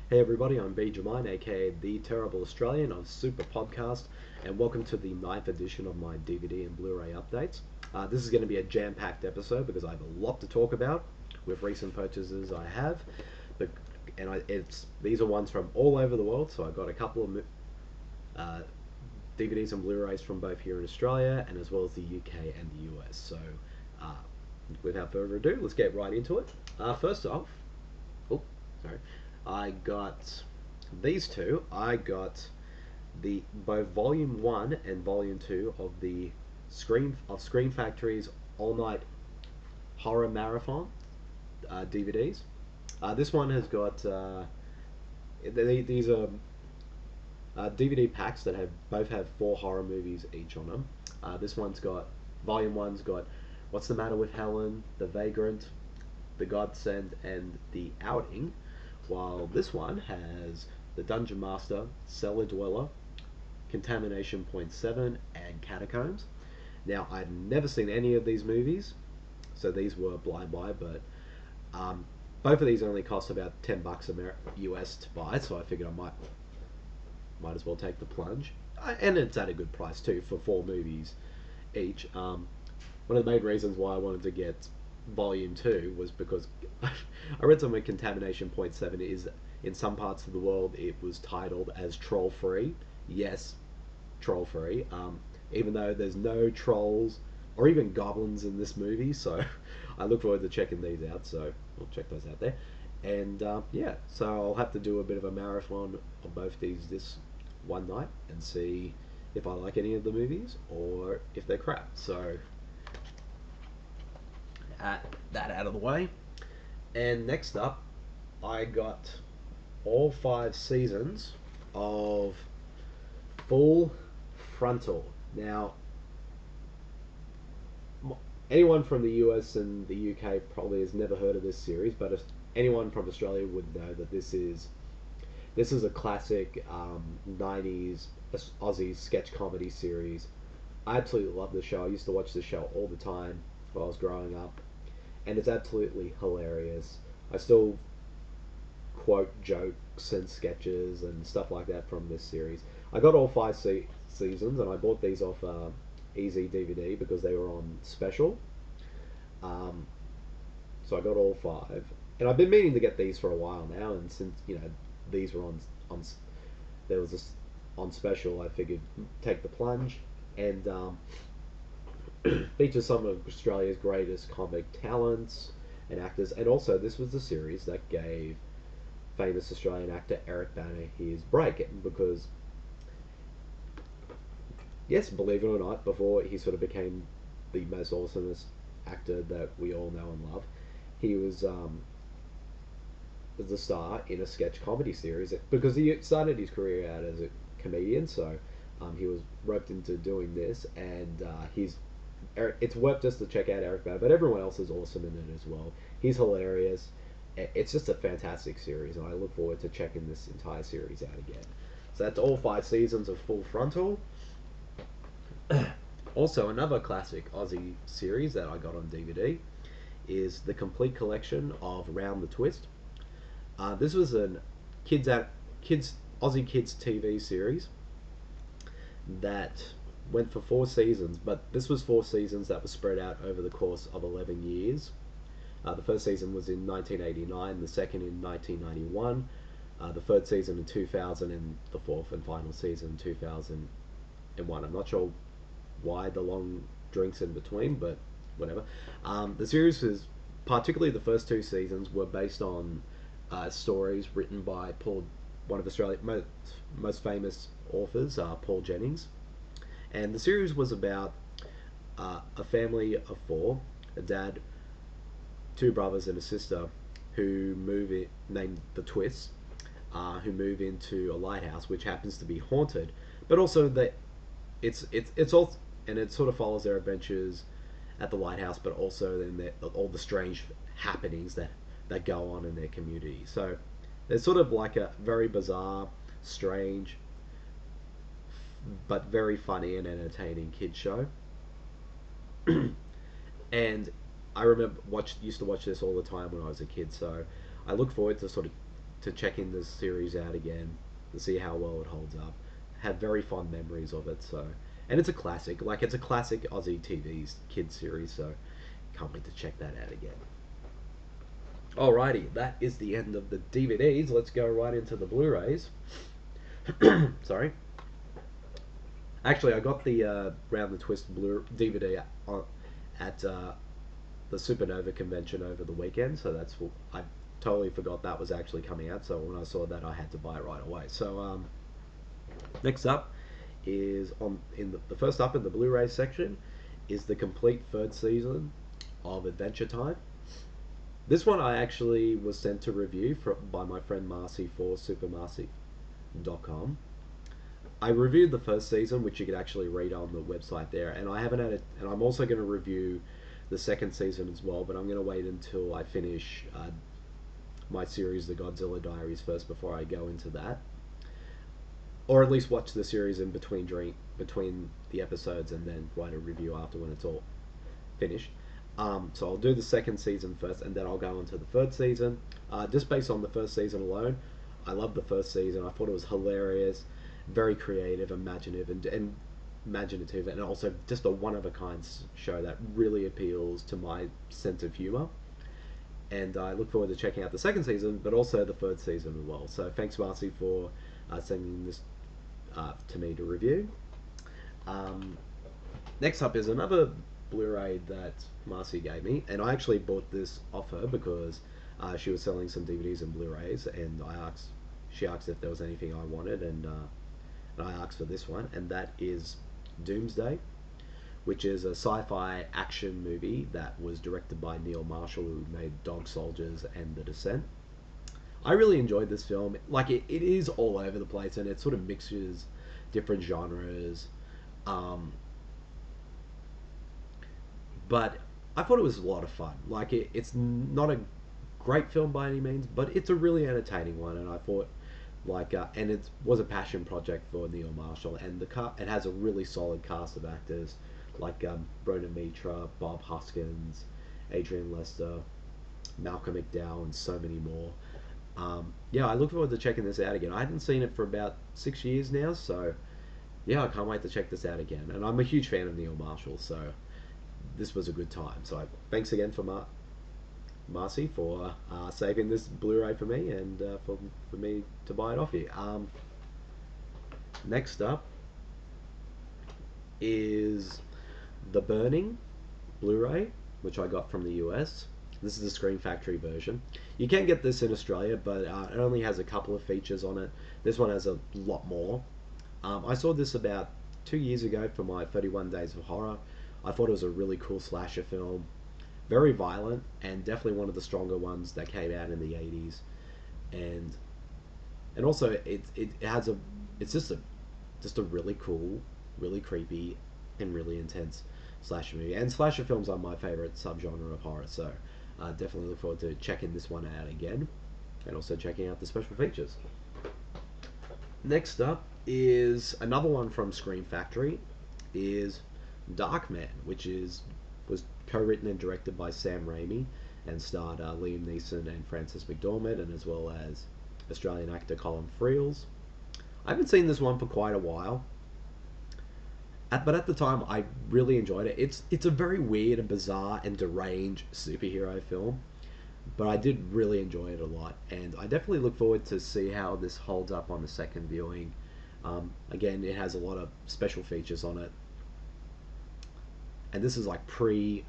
Hey everybody, I'm Bede, aka the Terrible Australian of Super Podcast, and welcome to the ninth edition of my DVD and Blu-ray updates. This is going to be a jam-packed episode because I have a lot to talk about with recent purchases I have, but these are ones from all over the world. So I got a couple of uh, DVDs and Blu-rays from both here in Australia and as well as the UK and the US. So uh, without further ado, let's get right into it. First off, oh, sorry. I got these two. I got the both Volume One and Volume Two of the Scream Factory's All Night Horror Marathon DVDs. This one has got these are DVD packs that have both have four horror movies each on them. This one's got Volume One's got What's the Matter with Helen, The Vagrant, The Godsend, and The Outing. While this one has The Dungeon Master, Cellar Dweller, Contamination Point 7, and Catacombs. Now, I'd never seen any of these movies, so these were blind buy, but both of these only cost about $10 US to buy, so I figured I might as well take the plunge. And it's at a good price too for four movies each. One of the main reasons why I wanted to get Volume 2 was because I read somewhere Contamination Point 7 is, in some parts of the world, it was titled as troll free. Yes, troll free. Even though there's no trolls or even goblins in this movie, so I look forward to checking these out. So we'll check those out there. And yeah, so I'll have to do a bit of a marathon of both these this one night and see if I like any of the movies or if they're crap. So that out of the way. And next up, I got all five seasons of Full Frontal. Now, anyone from the US and the UK probably has never heard of this series, but if anyone from Australia would know that this is a classic 90s Aussie sketch comedy series. I absolutely love the show. I used to watch the show all the time while I was growing up, and it's absolutely hilarious. I still quote jokes and sketches and stuff like that from this series. I got all five seasons, and I bought these off Easy DVD because they were on special. Um, so I got all five, and I've been meaning to get these for a while now. And since these were on there was this on special, I figured take the plunge and features some of Australia's greatest comic talents and actors. And also, this was the series that gave famous Australian actor Eric Bana his break, because, yes, believe it or not, before he sort of became the most awesomest actor that we all know and love, he was as a star in a sketch comedy series because he started his career out as a comedian. So he was roped into doing this, and it's worth just to check out Eric Bana, but everyone else is awesome in it as well. He's hilarious. It's just a fantastic series, and I look forward to checking this entire series out again. So that's all five seasons of Full Frontal. Also, another classic Aussie series that I got on DVD is the complete collection of Round the Twist. This was an Aussie kids TV series that went for four seasons, but this was four seasons that were spread out over the course of 11 years. The first season was in 1989, the second in 1991, the third season in 2000, and the fourth and final season in 2001. I'm not sure why the long drinks in between, but whatever. The series was, particularly the first two seasons, were based on stories written by one of Australia's most famous authors, Paul Jennings. And the series was about a family of four, a dad, two brothers, and a sister who named the Twists, who move into a lighthouse which happens to be haunted, but also that it's all, and it sort of follows their adventures at the lighthouse, but also then all the strange happenings that go on in their community. So there's sort of like a very bizarre, strange, but very funny and entertaining kids show. And I remember used to watch this all the time when I was a kid. So I look forward to sort of to checking this series out again to see how well it holds up. Have very fond memories of it. So, and it's a classic. Like it's a classic Aussie TV kids series. So, can't wait to check that out again. Alrighty, that is the end of the DVDs. Let's go right into the Blu-rays. Sorry. Actually, I got the Round the Twist DVD at the Supernova convention over the weekend, so I totally forgot that was actually coming out. So when I saw that, I had to buy it right away. So next up is the first up in the Blu-ray section is the complete third season of Adventure Time. This one I actually was sent to review by my friend Marcy for supermarcy.com. I reviewed the first season, which you could actually read on the website there, and I haven't had it. And I'm also going to review the second season as well, but I'm going to wait until I finish my series, The Godzilla Diaries, first before I go into that, or at least watch the series in between the episodes, and then write a review after when it's all finished. So I'll do the second season first, and then I'll go into the third season. Just based on the first season alone, I loved the first season. I thought it was hilarious, very creative, imaginative, and also just a one-of-a-kind show that really appeals to my sense of humor. And I look forward to checking out the second season, but also the third season as well. So thanks, Marcy, for sending this to me to review. Next up is another Blu-ray that Marcy gave me, and I actually bought this off her because she was selling some DVDs and Blu-rays, and she asked if there was anything I wanted, and I asked for this one, and that is Doomsday, which is a sci-fi action movie that was directed by Neil Marshall, who made Dog Soldiers and The Descent. I really enjoyed this film. Like it is all over the place, and it sort of mixes different genres. But I thought it was a lot of fun. Like it's not a great film by any means, but it's a really entertaining one, and I thought and it was a passion project for Neil Marshall, and it has a really solid cast of actors like Brona Mitra, Bob Hoskins, Adrian Lester, Malcolm McDowell, and so many more. Yeah, I look forward to checking this out again. I hadn't seen it for about 6 years now, so yeah, I can't wait to check this out again. And I'm a huge fan of Neil Marshall, so this was a good time. So thanks again for Marcy for saving this Blu-ray for me, and for me to buy it off you. Next up is The Burning Blu-ray, which I got from the US. This is the Screen Factory version. You can get this in Australia, but it only has a couple of features on it. This one has a lot more. I saw this about 2 years ago for my 31 Days of Horror. I thought it was a really cool slasher film. Very violent, and definitely one of the stronger ones that came out in the 80s. And also it's just a really cool, really creepy, and really intense slasher movie. And slasher films are my favorite subgenre of horror, so definitely look forward to checking this one out again, and also checking out the special features. Next up is another one from Screen Factory, is Darkman, which was co-written and directed by Sam Raimi, and starred Liam Neeson and Frances McDormand, and as well as Australian actor Colin Friels. I haven't seen this one for quite a while, but at the time I really enjoyed it. It's a very weird and bizarre and deranged superhero film, but I did really enjoy it a lot, and I definitely look forward to see how this holds up on the second viewing. Again, it has a lot of special features on it, and this is like pre-badass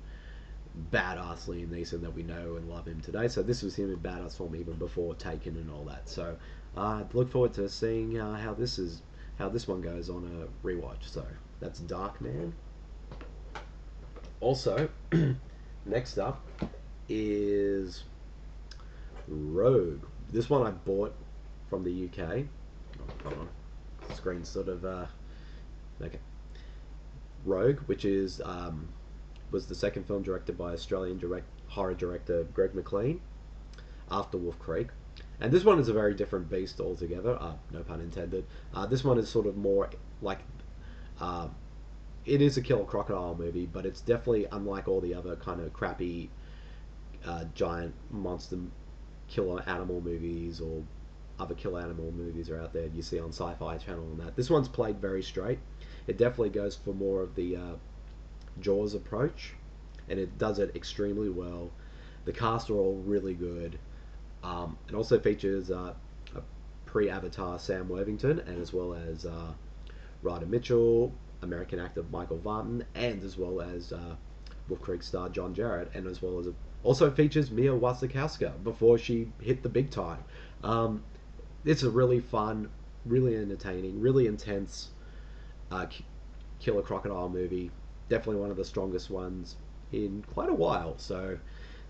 Liam Neeson that we know and love him today. So this was him in badass form even before Taken and all that. So look forward to seeing how this one goes on a rewatch. So that's Darkman. Also, next up is Rogue. This one I bought from the UK. Oh, hold on. The screen's sort of okay. Rogue, which was the second film directed by Australian horror director Greg McLean after Wolf Creek. And this one is a very different beast altogether, no pun intended. This one is sort of more like, it is a killer crocodile movie, but it's definitely unlike all the other kind of crappy giant monster killer animal movies or other killer animal movies are out there you see on Sci-Fi Channel and that. This one's played very straight. It definitely goes for more of the Jaws approach, and it does it extremely well. The cast are all really good. It also features a pre-Avatar Sam Worthington, and as well as Ryder Mitchell, American actor Michael Vartan, and as well as Wolf Creek star John Jarrett, and as well as also features Mia Wasikowska before she hit the big time. It's a really fun, really entertaining, really intense uh, killer crocodile movie. Definitely one of the strongest ones in quite a while. So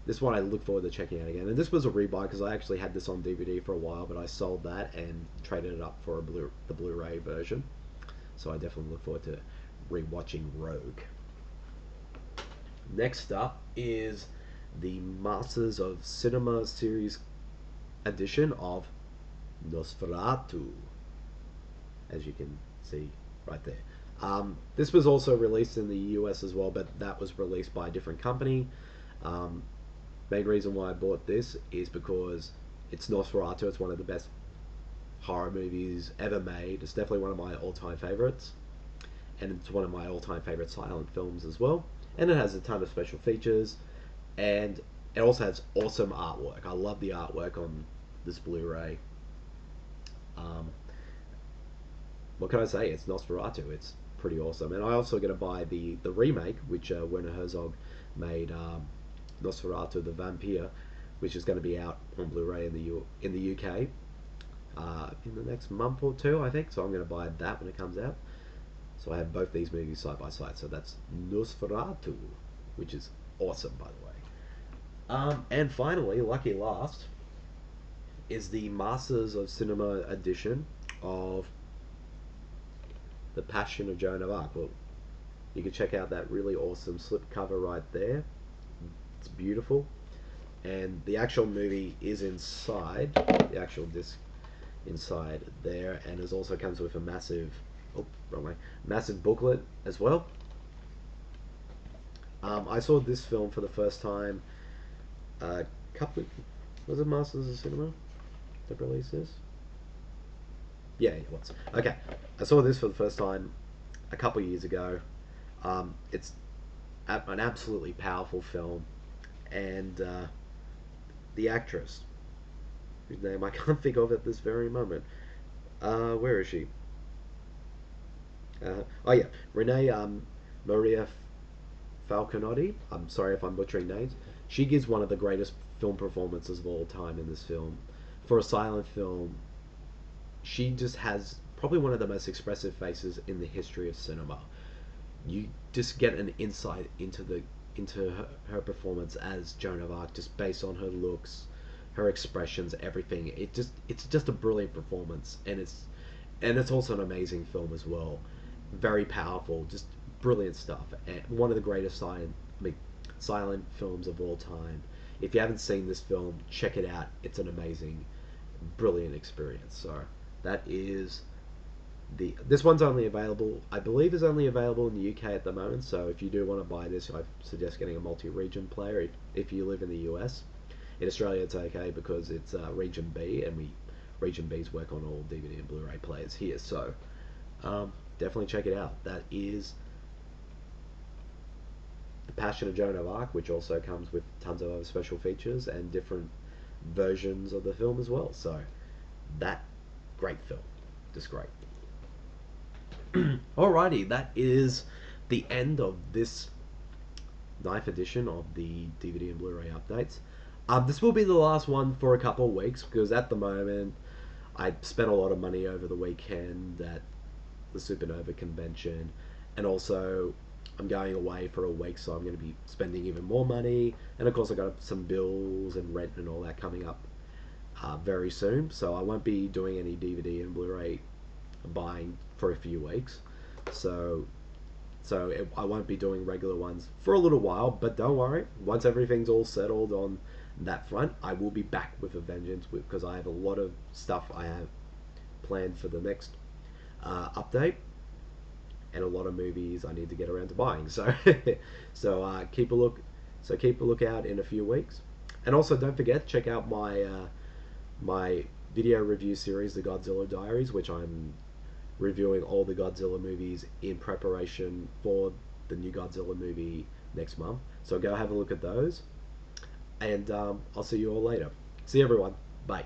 this one I look forward to checking out again. And this was a rebuy because I actually had this on DVD for a while, but I sold that and traded it up for the Blu-ray version. So I definitely look forward to rewatching Rogue. Next up is the Masters of Cinema series edition of Nosferatu, as you can see right there. This was also released in the US as well, but that was released by a different company. Main reason why I bought this is because it's Nosferatu. It's one of the best horror movies ever made. It's definitely one of my all-time favorites, and it's one of my all-time favorite silent films as well. And it has a ton of special features, and it also has awesome artwork. I love the artwork on this Blu-ray. What can I say? It's Nosferatu. It's pretty awesome. And I also going to buy the remake, which Werner Herzog made, Nosferatu the Vampire, which is going to be out on Blu-ray in the UK in the next month or two, I think. So I'm going to buy that when it comes out. So I have both these movies side by side. So that's Nosferatu, which is awesome, by the way. And finally, lucky last, is the Masters of Cinema edition of The Passion of Joan of Arc. Well, you can check out that really awesome slipcover right there. It's beautiful. And the actual movie is inside, the actual disc inside there, and it also comes with a massive, massive booklet as well. I saw this film for the first time was it Masters of Cinema that released this? Yeah, it was. Okay, I saw this for the first time a couple of years ago. It's an absolutely powerful film, and the actress, whose name I can't think of at this very moment. Where is she? Oh yeah, Renee Maria Falconotti. I'm sorry if I'm butchering names. She gives one of the greatest film performances of all time in this film. For a silent film, she just has probably one of the most expressive faces in the history of cinema. You just get an insight into her performance as Joan of Arc just based on her looks, her expressions, everything. It's just a brilliant performance, and it's also an amazing film as well. Very powerful, just brilliant stuff, and one of the greatest silent films of all time. If you haven't seen this film, check it out. It's an amazing, brilliant experience. So that is this one's only available, I believe, is only available in the UK at the moment. So if you do want to buy this, I suggest getting a multi-region player if you live in the US. In Australia, it's okay because it's Region B, and Region B's work on all DVD and Blu-ray players here. So definitely check it out. That is The Passion of Joan of Arc, which also comes with tons of other special features and different versions of the film as well. So that great film, just great. Alrighty, that is the end of this 9th edition of the DVD and Blu-ray updates. This will be the last one for a couple of weeks because at the moment I spent a lot of money over the weekend at the Supernova convention, and also I'm going away for a week, so I'm going to be spending even more money, and of course I got some bills and rent and all that coming up very soon, so I won't be doing any DVD and Blu-ray buying for a few weeks. I won't be doing regular ones for a little while, but don't worry, once everything's all settled on that front, I will be back with a vengeance, because I have a lot of stuff I have planned for the next update, and a lot of movies I need to get around to buying. So keep a lookout in a few weeks, And also, don't forget, check out my video review series, The Godzilla Diaries, which I'm reviewing all the Godzilla movies in preparation for the new Godzilla movie next month. So go have a look at those, and I'll see you all later. See you, everyone. Bye.